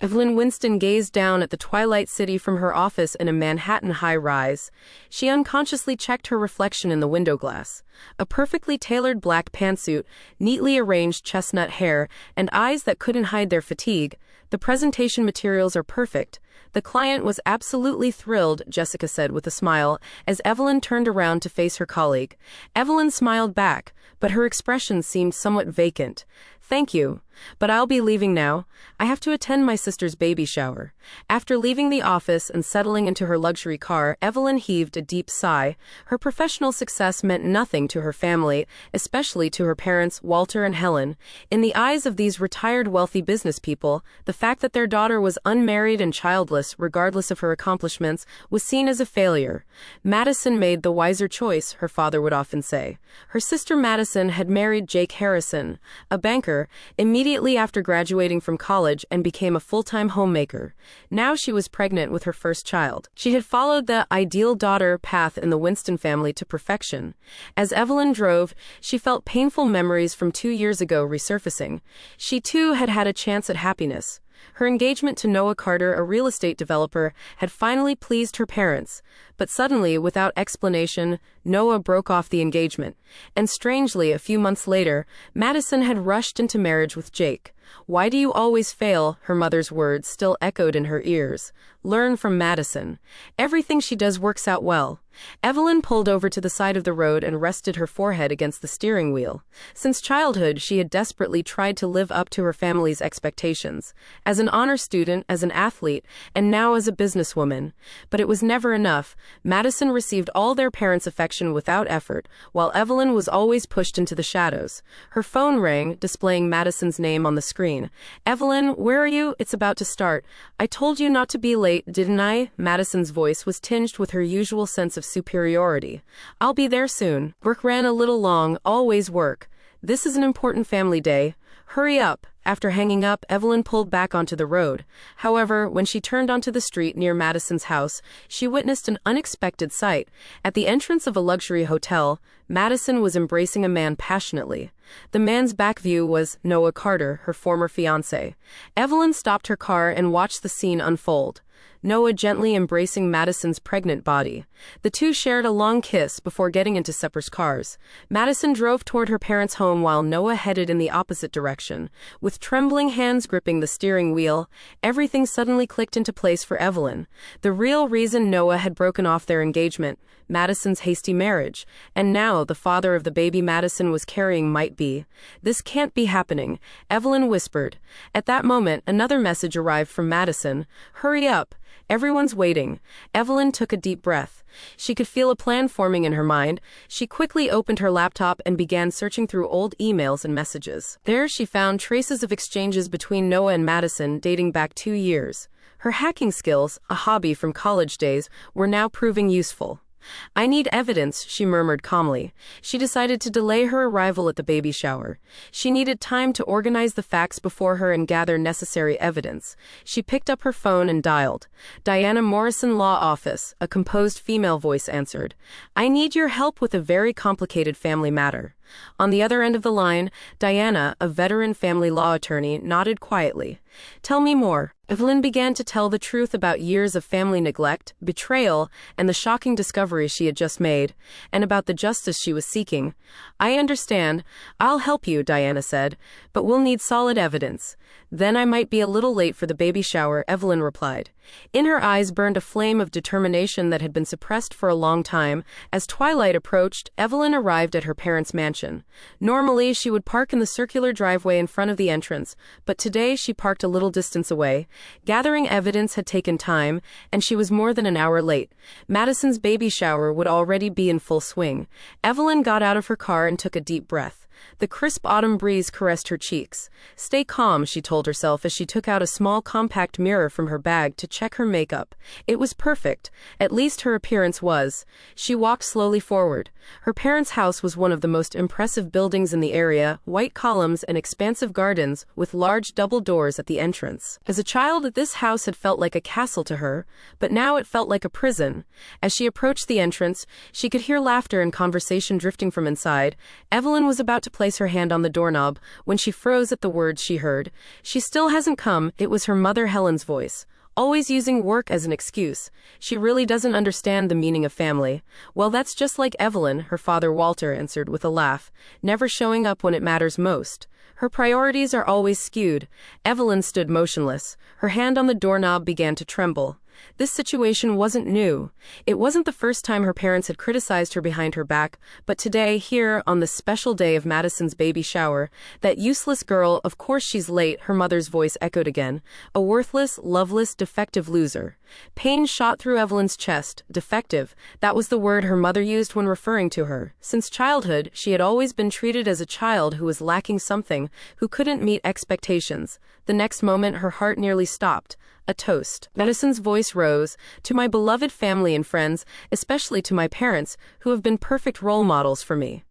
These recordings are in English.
Evelyn Winston gazed down at the twilight city from her office in a Manhattan high-rise. She unconsciously checked her reflection in the window glass. A perfectly tailored black pantsuit, neatly arranged chestnut hair, and eyes that couldn't hide their fatigue. The presentation materials are perfect. The client was absolutely thrilled, Jessica said with a smile, as Evelyn turned around to face her colleague. Evelyn smiled back, but her expression seemed somewhat vacant. "Thank you, but I'll be leaving now. I have to attend my sister's baby shower." After leaving the office and settling into her luxury car, Evelyn heaved a deep sigh. Her professional success meant nothing to her family, especially to her parents, Walter and Helen. In the eyes of these retired wealthy business people, the fact that their daughter was unmarried and childless, regardless of her accomplishments, was seen as a failure. Madison made the wiser choice, her father would often say. Her sister Madison had married Jake Harrison, a banker, immediately after graduating from college and became a full-time homemaker. Now she was pregnant with her first child. She had followed the ideal daughter path in the Winston family to perfection. As Evelyn drove, she felt painful memories from 2 years ago resurfacing. She too had had a chance at happiness. Her engagement to Noah Carter, a real estate developer, had finally pleased her parents. But suddenly, without explanation, Noah broke off the engagement. And strangely, a few months later, Madison had rushed into marriage with Jake. "Why do you always fail?" her mother's words still echoed in her ears. "Learn from Madison. Everything she does works out well." Evelyn pulled over to the side of the road and rested her forehead against the steering wheel. Since childhood, she had desperately tried to live up to her family's expectations, as an honor student, as an athlete, and now as a businesswoman. But it was never enough. Madison received all their parents' affection without effort, while Evelyn was always pushed into the shadows. Her phone rang, displaying Madison's name on the screen. "Evelyn, where are you? It's about to start. I told you not to be late, didn't I?" Madison's voice was tinged with her usual sense of superiority. "I'll be there soon. Work ran a little long, always work. This is an important family day. Hurry up." After hanging up, Evelyn pulled back onto the road. However, when she turned onto the street near Madison's house, she witnessed an unexpected sight. At the entrance of a luxury hotel, Madison was embracing a man passionately. The man's back view was Noah Carter, her former fiancé. Evelyn stopped her car and watched the scene unfold. Noah gently embracing Madison's pregnant body. The two shared a long kiss before getting into separate cars. Madison drove toward her parents' home while Noah headed in the opposite direction. With trembling hands gripping the steering wheel, everything suddenly clicked into place for Evelyn. The real reason Noah had broken off their engagement, Madison's hasty marriage, and now the father of the baby Madison was carrying might be. "This can't be happening," Evelyn whispered. At that moment, another message arrived from Madison. "Hurry up. Everyone's waiting." Evelyn took a deep breath. She could feel a plan forming in her mind. She quickly opened her laptop and began searching through old emails and messages. There she found traces of exchanges between Noah and Madison dating back 2 years. Her hacking skills, a hobby from college days, were now proving useful. "I need evidence," she murmured calmly. She decided to delay her arrival at the baby shower. She needed time to organize the facts before her and gather necessary evidence. She picked up her phone and dialed. "Diana Morrison Law Office," a composed female voice answered. "I need your help with a very complicated family matter." On the other end of the line, Diana, a veteran family law attorney, nodded quietly. "Tell me more." Evelyn began to tell the truth about years of family neglect, betrayal, and the shocking discovery she had just made, and about the justice she was seeking. "I understand. I'll help you," Diana said, "but we'll need solid evidence." "Then I might be a little late for the baby shower," Evelyn replied. In her eyes burned a flame of determination that had been suppressed for a long time. As twilight approached, Evelyn arrived at her parents' mansion. Normally, she would park in the circular driveway in front of the entrance, but today she parked a little distance away. Gathering evidence had taken time, and she was more than an hour late. Madison's baby shower would already be in full swing. Evelyn got out of her car and took a deep breath. The crisp autumn breeze caressed her cheeks. "Stay calm," she told herself as she took out a small compact mirror from her bag to check her makeup. It was perfect. At least her appearance was. She walked slowly forward. Her parents' house was one of the most impressive buildings in the area, white columns and expansive gardens, with large double doors at the entrance. As a child, this house had felt like a castle to her, but now it felt like a prison. As she approached the entrance, she could hear laughter and conversation drifting from inside. Evelyn was about to to place her hand on the doorknob when she froze at the words she heard. She still hasn't come. It was her mother Helen's voice. Always using work as an excuse. She really doesn't understand the meaning of family. Well, that's just like Evelyn, her father Walter answered with a laugh, never showing up when it matters most. Her priorities are always skewed. Evelyn stood motionless. Her hand on the doorknob began to tremble. This situation wasn't new. It wasn't the first time her parents had criticized her behind her back, but today, here, on the special day of Madison's baby shower, that useless girl, of course she's late, her mother's voice echoed again. A worthless, loveless, defective loser. Pain shot through Evelyn's chest. Defective. That was the word her mother used when referring to her. Since childhood, she had always been treated as a child who was lacking something, who couldn't meet expectations. The next moment, her heart nearly stopped. A toast. Madison's voice rose. To my beloved family and friends, especially to my parents, who have been perfect role models for me.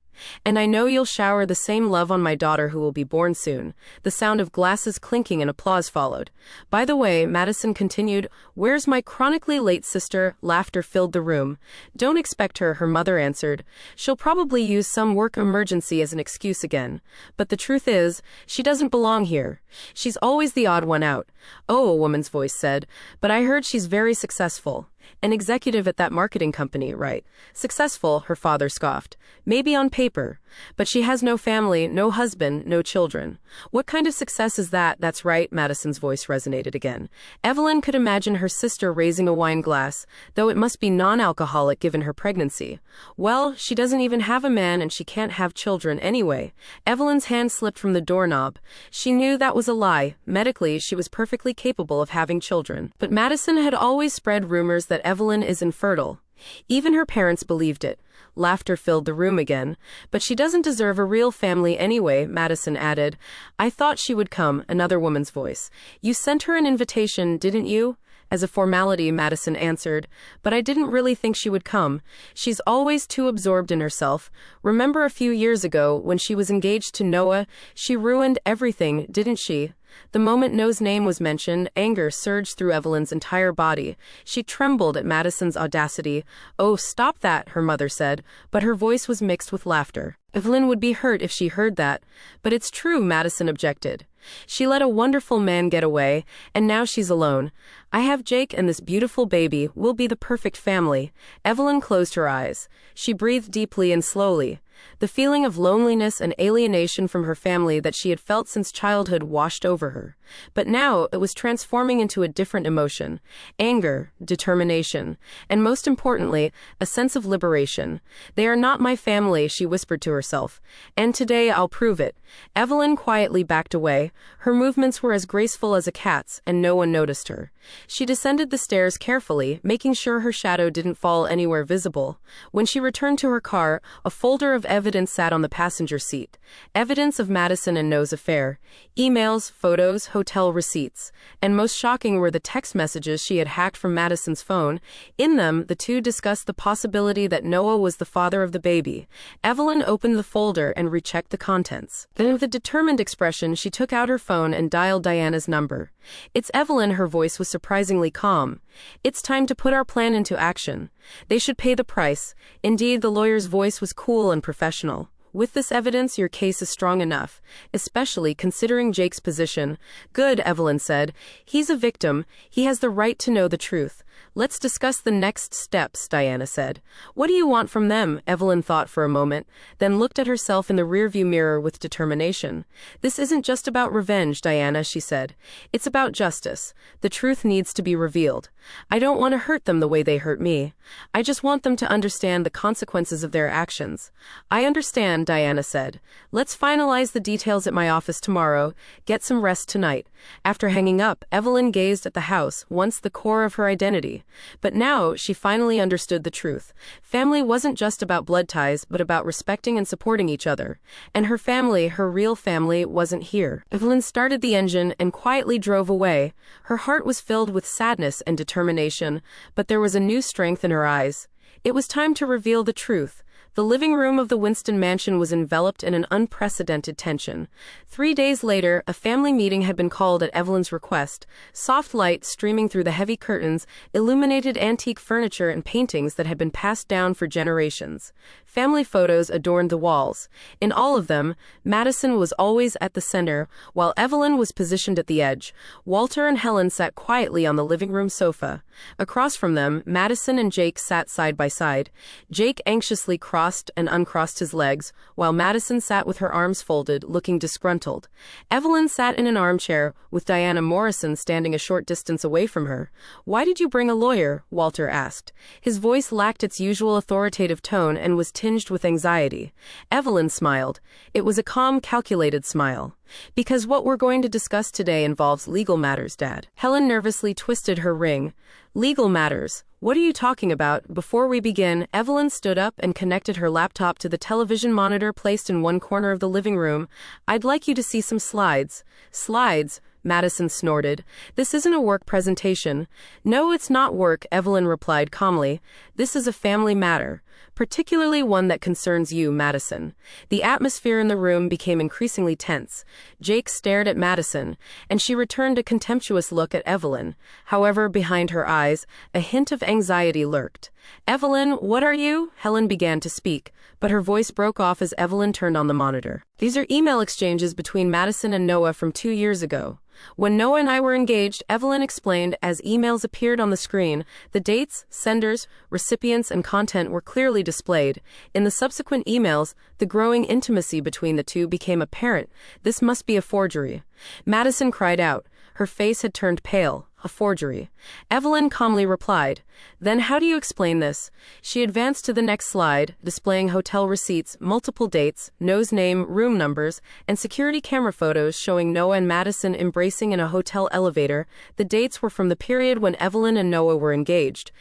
And I know you'll shower the same love on my daughter who will be born soon. The sound of glasses clinking and applause followed. By the way, Madison continued, where's my chronically late sister? Laughter filled the room. Don't expect her, her mother answered. She'll probably use some work emergency as an excuse again. But the truth is, she doesn't belong here. She's always the odd one out. Oh, a woman's voice said, but I heard she's very successful. An executive at that marketing company, right? Successful, her father scoffed. Maybe on paper. But she has no family, no husband, no children. What kind of success is that? That's right, Madison's voice resonated again. Evelyn could imagine her sister raising a wine glass, though it must be non-alcoholic given her pregnancy. Well, she doesn't even have a man and she can't have children anyway. Evelyn's hand slipped from the doorknob. She knew that was a lie. Medically, she was perfectly capable of having children. But Madison had always spread rumors that Evelyn is infertile. Even her parents believed it. Laughter filled the room again. But she doesn't deserve a real family anyway, Madison added. I thought she would come, another woman's voice. You sent her an invitation, didn't you? As a formality, Madison answered. But I didn't really think she would come. She's always too absorbed in herself. Remember a few years ago, when she was engaged to Noah, she ruined everything, didn't she? The moment Noah's name was mentioned, anger surged through Evelyn's entire body. She trembled at Madison's audacity. Oh, stop that, her mother said, but her voice was mixed with laughter. Evelyn would be hurt if she heard that. But it's true, Madison objected. She let a wonderful man get away, and now she's alone. I have Jake and this beautiful baby. We'll be the perfect family. Evelyn closed her eyes. She breathed deeply and slowly. The feeling of loneliness and alienation from her family that she had felt since childhood washed over her. But now it was transforming into a different emotion. Anger, determination, and most importantly, a sense of liberation. They are not my family, she whispered to herself. And today I'll prove it. Evelyn quietly backed away. Her movements were as graceful as a cat's, and no one noticed her. She descended the stairs carefully, making sure her shadow didn't fall anywhere visible. When she returned to her car, a folder of evidence sat on the passenger seat. Evidence of Madison and Noah's affair. Emails, photos, hotel receipts. And most shocking were the text messages she had hacked from Madison's phone. In them, the two discussed the possibility that Noah was the father of the baby. Evelyn opened the folder and rechecked the contents. Then with a determined expression, she took out her phone and dialed Diana's number. It's Evelyn, her voice was surprisingly calm. It's time to put our plan into action. They should pay the price. Indeed, the lawyer's voice was cool and professional. With this evidence, your case is strong enough, especially considering Jake's position. Good, Evelyn said. He's a victim. He has the right to know the truth. Let's discuss the next steps, Diana said. What do you want from them? Evelyn thought for a moment, then looked at herself in the rearview mirror with determination. This isn't just about revenge, Diana, she said. It's about justice. The truth needs to be revealed. I don't want to hurt them the way they hurt me. I just want them to understand the consequences of their actions. I understand, Diana said. Let's finalize the details at my office tomorrow. Get some rest tonight. After hanging up, Evelyn gazed at the house, once the core of her identity. But now she finally understood the truth. Family wasn't just about blood ties, but about respecting and supporting each other. And her family, her real family, wasn't here. Evelyn started the engine and quietly drove away. Her heart was filled with sadness and determination, but there was a new strength in her eyes. It was time to reveal the truth. The living room of the Winston mansion was enveloped in an unprecedented tension. 3 days later, a family meeting had been called at Evelyn's request. Soft light streaming through the heavy curtains illuminated antique furniture and paintings that had been passed down for generations. Family photos adorned the walls. In all of them, Madison was always at the center, while Evelyn was positioned at the edge. Walter and Helen sat quietly on the living room sofa. Across from them, Madison and Jake sat side by side. Jake anxiously crossed and uncrossed his legs, while Madison sat with her arms folded, looking disgruntled. Evelyn sat in an armchair, with Diana Morrison standing a short distance away from her. "Why did you bring a lawyer?" Walter asked. His voice lacked its usual authoritative tone and was tinged with anxiety. Evelyn smiled. It was a calm, calculated smile. "Because what we're going to discuss today involves legal matters, Dad." Helen nervously twisted her ring. "Legal matters? What are you talking about?" Before we begin, Evelyn stood up and connected her laptop to the television monitor placed in one corner of the living room. "I'd like you to see some slides." "Slides?" Madison snorted. "This isn't a work presentation." "No, it's not work," Evelyn replied calmly. "This is a family matter, particularly one that concerns you, Madison." The atmosphere in the room became increasingly tense. Jake stared at Madison, and she returned a contemptuous look at Evelyn. However, behind her eyes, a hint of anxiety lurked. "Evelyn, what are you?" Helen began to speak, but her voice broke off as Evelyn turned on the monitor. "These are email exchanges between Madison and Noah from 2 years ago. When Noah and I were engaged," Evelyn explained as emails appeared on the screen. The dates, senders, recipients, and content were clearly displayed. In the subsequent emails, the growing intimacy between the two became apparent. "This must be a forgery." Madison cried out. Her face had turned pale. "A forgery." Evelyn calmly replied. "Then how do you explain this?" She advanced to the next slide, displaying hotel receipts, multiple dates, Noah's name, room numbers, and security camera photos showing Noah and Madison embracing in a hotel elevator. The dates were from the period when Evelyn and Noah were engaged.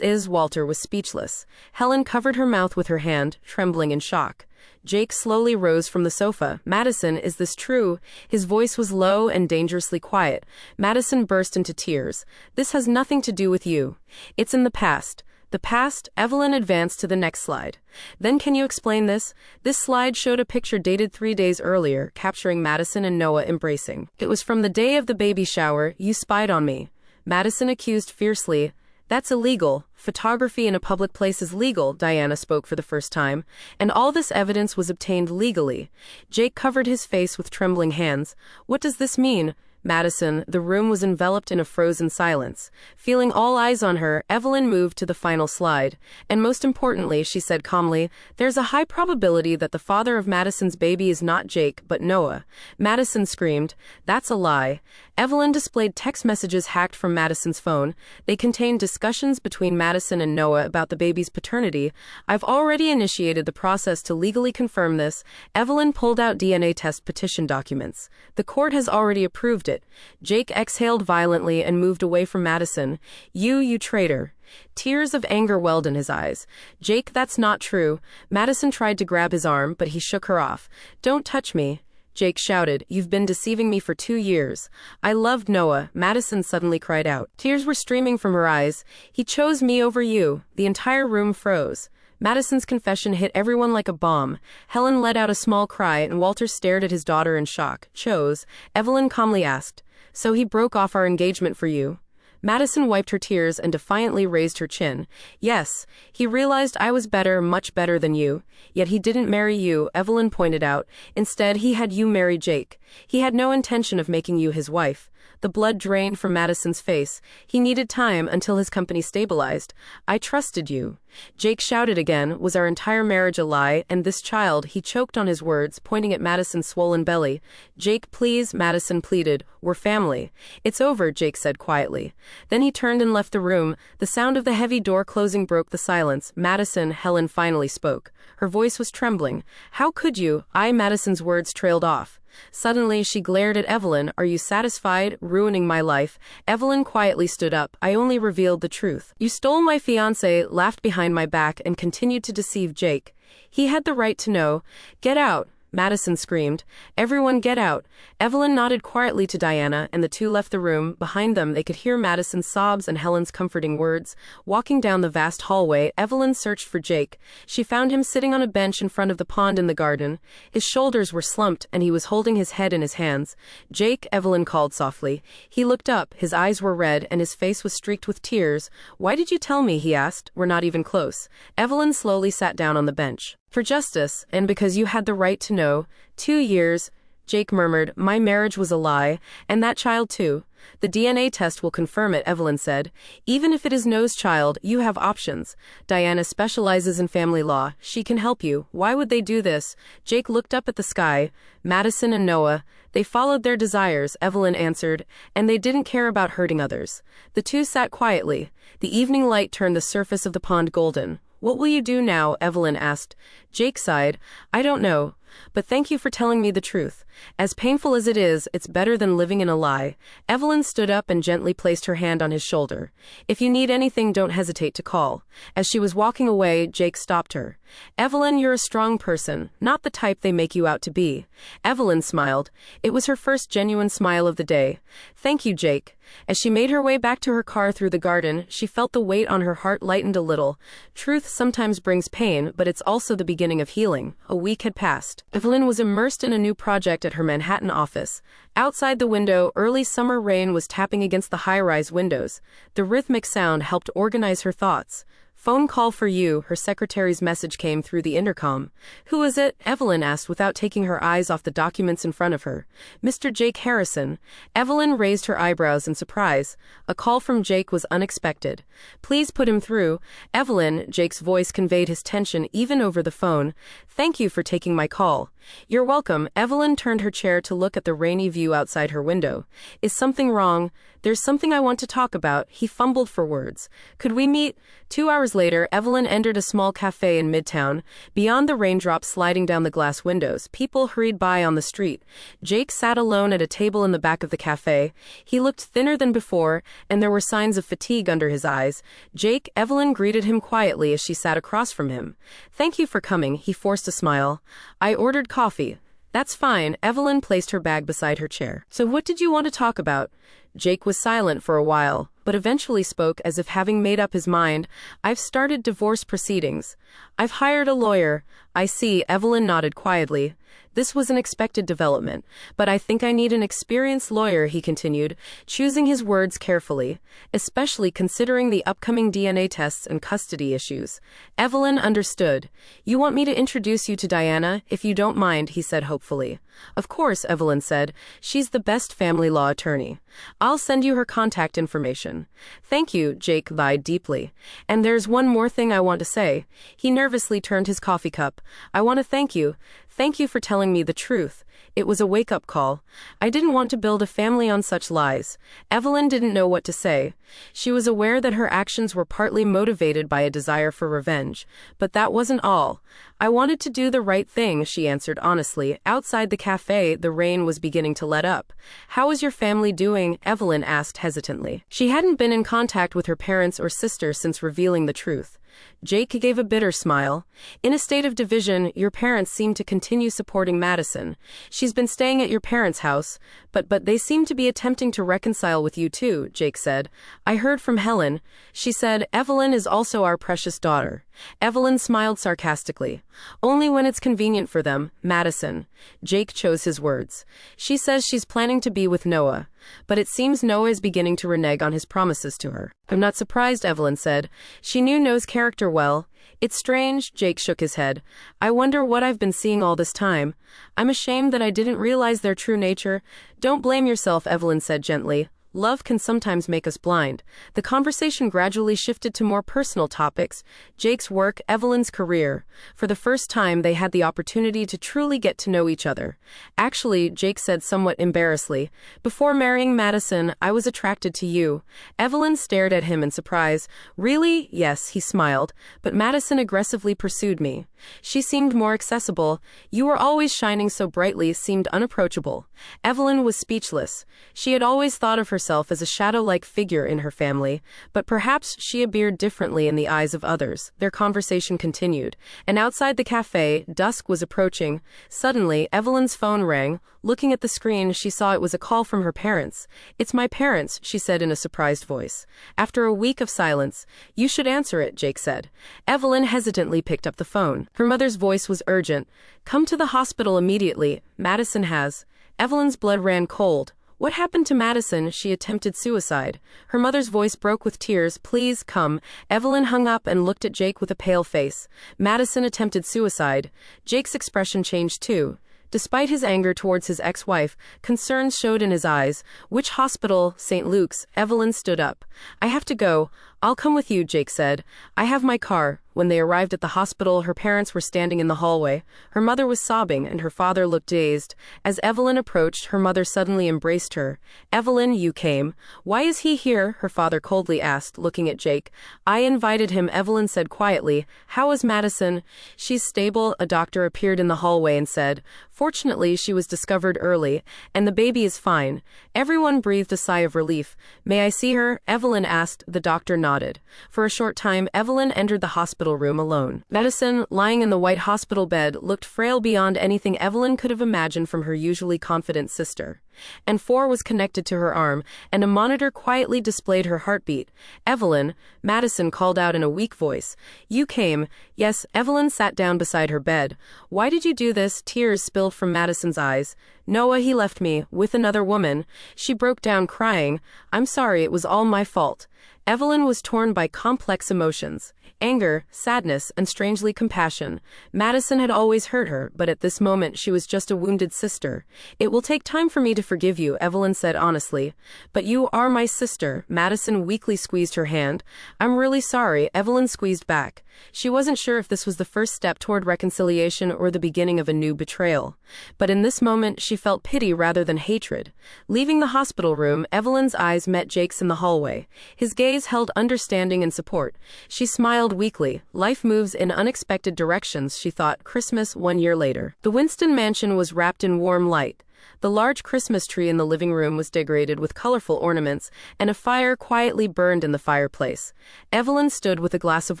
Walter was speechless. Helen covered her mouth with her hand, trembling in shock. Jake slowly rose from the sofa. "Madison, is this true?" His voice was low and dangerously quiet. Madison burst into tears. "This has nothing to do with you. It's in the past." "The past?" Evelyn advanced to the next slide. "Then can you explain this?" This slide showed a picture dated 3 days earlier, capturing Madison and Noah embracing. "It was from the day of the baby shower. You spied on me." Madison accused fiercely. "That's illegal. Photography in a public place is legal," Diana spoke for the first time. "And all this evidence was obtained legally." Jake covered his face with trembling hands. "What does this mean?" Madison, the room was enveloped in a frozen silence. Feeling all eyes on her, Evelyn moved to the final slide. "And most importantly," she said calmly, "there's a high probability that the father of Madison's baby is not Jake, but Noah." Madison screamed, "That's a lie." Evelyn displayed text messages hacked from Madison's phone. They contained discussions between Madison and Noah about the baby's paternity. "I've already initiated the process to legally confirm this." Evelyn pulled out DNA test petition documents. "The court has already approved it." Jake exhaled violently and moved away from Madison. You traitor." Tears of anger welled in his eyes. "Jake, that's not true." Madison tried to grab his arm, but he shook her off. "Don't touch me." Jake shouted, "You've been deceiving me for 2 years. I loved Noah." Madison suddenly cried out. Tears were streaming from her eyes. "He chose me over you." The entire room froze. Madison's confession hit everyone like a bomb. Helen let out a small cry and Walter stared at his daughter in shock. "Chose?" Evelyn calmly asked. "So he broke off our engagement for you?" Madison wiped her tears and defiantly raised her chin. "Yes, he realized I was better, much better than you. Yet he didn't marry you," Evelyn pointed out. "Instead, he had you marry Jake. He had no intention of making you his wife." The blood drained from Madison's face. "He needed time until his company stabilized. I trusted you." Jake shouted again, "Was our entire marriage a lie? And this child?" He choked on his words, pointing at Madison's swollen belly. "Jake, please," Madison pleaded. "We're family." "It's over," Jake said quietly. Then he turned and left the room. The sound of the heavy door closing broke the silence. "Madison," Helen finally spoke. Her voice was trembling. "How could you?" Madison's words trailed off. Suddenly, she glared at Evelyn. "Are you satisfied, ruining my life?" Evelyn quietly stood up. "I only revealed the truth. You stole my fiancé, laughed behind my back, and continued to deceive Jake. He had the right to know." "Get out." Madison screamed. Everyone get out. Evelyn nodded quietly to Diana, and the two left the room. Behind them, they could hear Madison's sobs and Helen's comforting words. Walking down the vast hallway, Evelyn searched for Jake. She found him sitting on a bench in front of the pond in the garden. His shoulders were slumped, and he was holding his head in his hands. Jake, Evelyn called softly. He looked up, his eyes were red, and his face was streaked with tears. Why did you tell me? He asked. We're not even close. Evelyn slowly sat down on the bench. For justice, and because you had the right to know. 2 years, Jake murmured. My marriage was a lie, and that child too. The DNA test will confirm it, Evelyn said. Even if it is Noah's child, you have options. Diana specializes in family law. She can help you. Why would they do this? Jake looked up at the sky. Madison and Noah. They followed their desires, Evelyn answered, and they didn't care about hurting others. The two sat quietly. The evening light turned the surface of the pond golden. What will you do now? Evelyn asked. Jake sighed. I don't know. But thank you for telling me the truth. As painful as it is, it's better than living in a lie. Evelyn stood up and gently placed her hand on his shoulder. If you need anything, don't hesitate to call. As she was walking away, Jake stopped her. Evelyn, you're a strong person, not the type they make you out to be. Evelyn smiled. It was her first genuine smile of the day. Thank you, Jake. As she made her way back to her car through the garden, she felt the weight on her heart lightened a little. Truth sometimes brings pain, but it's also the beginning of healing. A week had passed. Evelyn was immersed in a new project at her Manhattan office. Outside the window, early summer rain was tapping against the high-rise windows. The rhythmic sound helped organize her thoughts. Phone call for you, her secretary's message came through the intercom. Who is it? Evelyn asked without taking her eyes off the documents in front of her. Mr. Jake Harrison. Evelyn raised her eyebrows in surprise. A call from Jake was unexpected. Please put him through. Evelyn, Jake's voice conveyed his tension even over the phone. Thank you for taking my call. You're welcome. Evelyn turned her chair to look at the rainy view outside her window. Is something wrong? There's something I want to talk about. He fumbled for words. Could we meet? 2 hours later, Evelyn entered a small cafe in Midtown. Beyond the raindrops sliding down the glass windows, people hurried by on the street. Jake sat alone at a table in the back of the cafe. He looked thinner than before, and there were signs of fatigue under his eyes. Jake, Evelyn greeted him quietly as she sat across from him. Thank you for coming, he forced a smile. I ordered coffee. That's fine. Evelyn placed her bag beside her chair. So what did you want to talk about? Jake was silent for a while, but eventually spoke as if having made up his mind. I've started divorce proceedings. I've hired a lawyer. I see. Evelyn nodded quietly. This was an expected development, but I think I need an experienced lawyer, he continued, choosing his words carefully, especially considering the upcoming DNA tests and custody issues. Evelyn understood. You want me to introduce you to Diana, if you don't mind, he said hopefully. Of course, Evelyn said. She's the best family law attorney. I'll send you her contact information. Thank you, Jake lied deeply. And there's one more thing I want to say. He nervously turned his coffee cup. I want to thank you. Thank you for telling me the truth. It was a wake-up call. I didn't want to build a family on such lies. Evelyn didn't know what to say. She was aware that her actions were partly motivated by a desire for revenge. But that wasn't all. I wanted to do the right thing, she answered honestly. Outside the cafe, the rain was beginning to let up. How is your family doing? Evelyn asked hesitantly. She hadn't been in contact with her parents or sister since revealing the truth. Jake gave a bitter smile. In a state of division, your parents seem to continue supporting Madison. She's been staying at your parents' house, but they seem to be attempting to reconcile with you too, Jake said. I heard from Helen. She said, Evelyn is also our precious daughter. Evelyn smiled sarcastically. Only when it's convenient for them, Madison. Jake chose his words. She says she's planning to be with Noah. But it seems Noah is beginning to renege on his promises to her. I'm not surprised, Evelyn said. She knew Noah's character well. It's strange, Jake shook his head. I wonder what I've been seeing all this time. I'm ashamed that I didn't realize their true nature. Don't blame yourself, Evelyn said gently. Love can sometimes make us blind. The conversation gradually shifted to more personal topics. Jake's work, Evelyn's career. For the first time, they had the opportunity to truly get to know each other. Actually, Jake said somewhat embarrassedly, before marrying Madison, I was attracted to you. Evelyn stared at him in surprise. Really? Yes, he smiled. But Madison aggressively pursued me. She seemed more accessible. You were always shining so brightly seemed unapproachable. Evelyn was speechless. She had always thought of herself as a shadow-like figure in her family, but perhaps she appeared differently in the eyes of others. Their conversation continued, and outside the cafe, dusk was approaching. Suddenly, Evelyn's phone rang. Looking at the screen, she saw it was a call from her parents. "It's my parents," she said in a surprised voice. After a week of silence, "You should answer it," Jake said. Evelyn hesitantly picked up the phone. Her mother's voice was urgent. "Come to the hospital immediately. Madison has." Evelyn's blood ran cold. What happened to Madison? She attempted suicide. Her mother's voice broke with tears. "Please come." Evelyn hung up and looked at Jake with a pale face. "Madison attempted suicide." Jake's expression changed too. Despite his anger towards his ex-wife, concerns showed in his eyes. "Which hospital?" "St. Luke's." Evelyn stood up. "I have to go." "I'll come with you," Jake said. "I have my car." When they arrived at the hospital, her parents were standing in the hallway. Her mother was sobbing, and her father looked dazed. As Evelyn approached, her mother suddenly embraced her. "Evelyn, you came." "Why is he here?" her father coldly asked, looking at Jake. "I invited him," Evelyn said quietly. "How is Madison?" "She's stable." A doctor appeared in the hallway and said, "Fortunately, she was discovered early, and the baby is fine." Everyone breathed a sigh of relief. "May I see her?" Evelyn asked. The doctor nodded. For a short time, Evelyn entered the hospital room alone. Madison, lying in the white hospital bed, looked frail beyond anything Evelyn could have imagined from her usually confident sister. And 4 was connected to her arm, and a monitor quietly displayed her heartbeat. "Evelyn," Madison called out in a weak voice. "You came." "Yes." Evelyn sat down beside her bed. "Why did you do this?" Tears spilled from Madison's eyes. "Noah, he left me, with another woman." She broke down crying. "I'm sorry, it was all my fault." Evelyn was torn by complex emotions. Anger, sadness, and strangely compassion. Madison had always hurt her, but at this moment she was just a wounded sister. "It will take time for me to forgive you," Evelyn said honestly. "But you are my sister." Madison weakly squeezed her hand. "I'm really sorry." Evelyn squeezed back. She wasn't sure if this was the first step toward reconciliation or the beginning of a new betrayal. But in this moment, she felt pity rather than hatred. Leaving the hospital room, Evelyn's eyes met Jake's in the hallway. His gaze held understanding and support. She smiled weakly. Life moves in unexpected directions, she thought. Christmas 1 year later. The Winston mansion was wrapped in warm light. The large Christmas tree in the living room was decorated with colorful ornaments, and a fire quietly burned in the fireplace. Evelyn stood with a glass of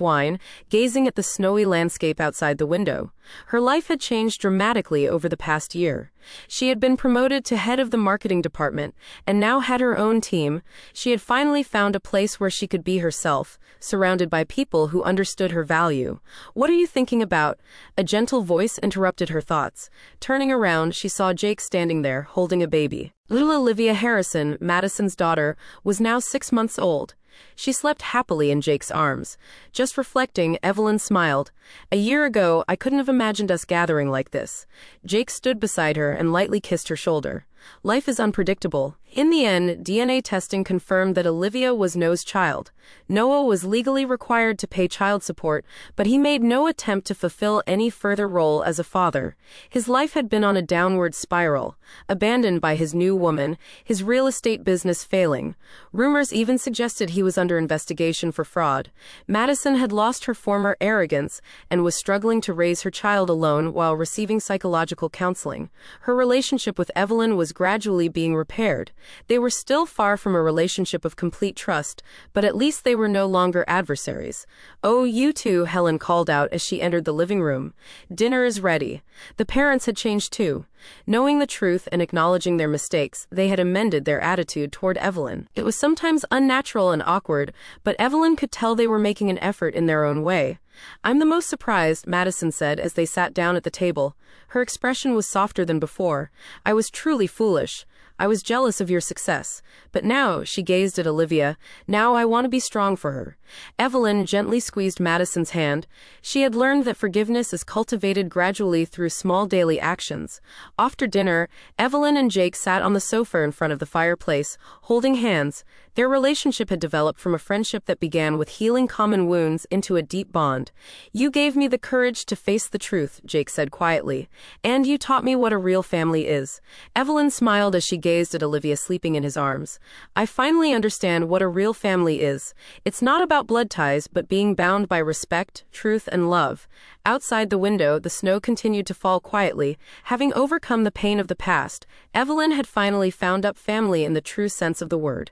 wine, gazing at the snowy landscape outside the window. Her life had changed dramatically over the past year. She had been promoted to head of the marketing department, and now had her own team. She had finally found a place where she could be herself, surrounded by people who understood her value. "What are you thinking about?" A gentle voice interrupted her thoughts. Turning around, she saw Jake standing there, holding a baby. Little Olivia Harrison, Madison's daughter, was now 6 months old. She slept happily in Jake's arms. Just reflecting, Evelyn smiled. "A year ago, I couldn't have imagined us gathering like this." Jake stood beside her and lightly kissed her shoulder. Life is unpredictable. In the end, DNA testing confirmed that Olivia was Noah's child. Noah was legally required to pay child support, but he made no attempt to fulfill any further role as a father. His life had been on a downward spiral, abandoned by his new woman, his real estate business failing. Rumors even suggested he was under investigation for fraud. Madison had lost her former arrogance and was struggling to raise her child alone while receiving psychological counseling. Her relationship with Evelyn was gradually being repaired. They were still far from a relationship of complete trust, but at least they were no longer adversaries. "Oh, you two," Helen called out as she entered the living room. "Dinner is ready." The parents had changed too. Knowing the truth and acknowledging their mistakes, they had amended their attitude toward Evelyn. It was sometimes unnatural and awkward, but Evelyn could tell they were making an effort in their own way. "I'm the most surprised," Madison said as they sat down at the table. Her expression was softer than before. "I was truly foolish. I was jealous of your success. But now," she gazed at Olivia, "now I want to be strong for her." Evelyn gently squeezed Madison's hand. She had learned that forgiveness is cultivated gradually through small daily actions. After dinner, Evelyn and Jake sat on the sofa in front of the fireplace, holding hands. Their relationship had developed from a friendship that began with healing common wounds into a deep bond. "You gave me the courage to face the truth," Jake said quietly. "And you taught me what a real family is." Evelyn smiled as she gazed at Olivia sleeping in his arms. "I finally understand what a real family is. It's not about blood ties, but being bound by respect, truth, and love." Outside the window, the snow continued to fall quietly. Having overcome the pain of the past, Evelyn had finally found family in the true sense of the word.